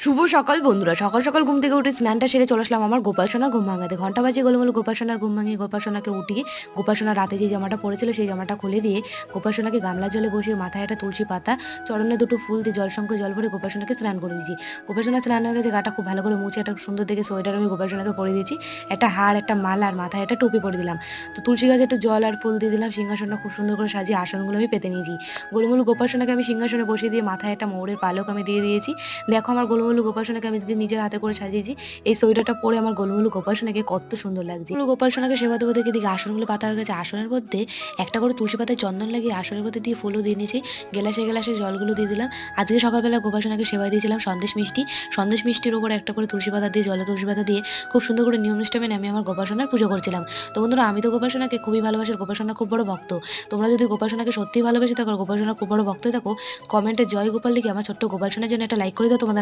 শুভ সকাল বন্ধুরা, সকাল সকাল ঘুম থেকে উঠে স্নানটা সেরে চলে আসলাম আমার গোপালসোনার ঘুম ভাঙাতে। ঘন্টা বাজিয়ে গোলমাল গোপালসোনার ঘুম ভাঙিয়ে গোপালসোনাকে উঠিয়ে গোপালসোনা রাতে যে জামাটা পরেছিল সেই জামাটা খুলে দিয়ে গোপালসোনাকে গামলার জলে বসিয়ে মাথায় একটা তুলসী পাতা, চরণে দুটো ফুল দিয়ে জলশঙ্খ জল ভরে গোপালসোনাকে স্নান করে দিয়েছি। গোপালসোনা স্নান হয়ে গেছে, গাটা খুব ভালো করে মুছে একটা সুন্দর দেখে সোয়েটার আমি গোপালসোনাকে পরে দিয়েছি। একটা হার, একটা মালা আর মাথায় একটা টুপি পরে দিলাম। তো তুলসী গাছে একটু জল আর ফুল দিয়ে দিলাম। সিংহাসনটা খুব সুন্দর করে সাজিয়ে আসনগুলো আমি পেতে নিয়েছি। গোলমলু গোপালসোনাকে আমি সিংহাসনে বসিয়ে দিয়ে মাথায় একটা ময়ূরের পালক আমি দিয়ে দিয়েছি। দেখো আমার গোলমলু গোপালসোনাকে আমি নিজের হাতে করে সাজিয়েছি। এই সোয়েটারটা পরে আমার গোলমলু গোপালসোনাকে কত সুন্দর লাগছে। গোপালসোনাকে সেবা দেবো দেখে দিকে আসনগুলো পাতা হয়ে গেছে। আসনের মধ্যে একটা করে তুলসী পাতায় চন্দন লাগিয়ে আসনের মধ্যে দিয়ে ফুলও দিয়ে নিয়েছি। গ্লাসে গ্লাসে জলগুলো দিয়ে দিলাম। আজকে সকালবেলা গোপালসোনাকে সেবা দিয়েছিলাম সন্দেশ মিষ্টির উপরে একটা করে তুলসী পাতা দিয়ে, জলে তুলসী পাতা দিয়ে খুব সুন্দর করে নিয়ম নিষ্ঠা মেনে আমি আমার গোপালসোনার পুজো করছিলাম। তো বন্ধুরা, আমি তো গোপালসোনাকে খুবই ভালোবাসি, গোপালসোনার খুব বড় ভক্ত। তোমরা যদি গোপালসোনাকে সত্যিই ভালোবেসে থাকো, গোপালসোনার খুব বড় ভক্ত থাকো, কমেন্টে জয় গোপাল লিখে আমার ছোট্ট গোপালসোনার জন্য একটা লাইক করে দাও। তোমাদের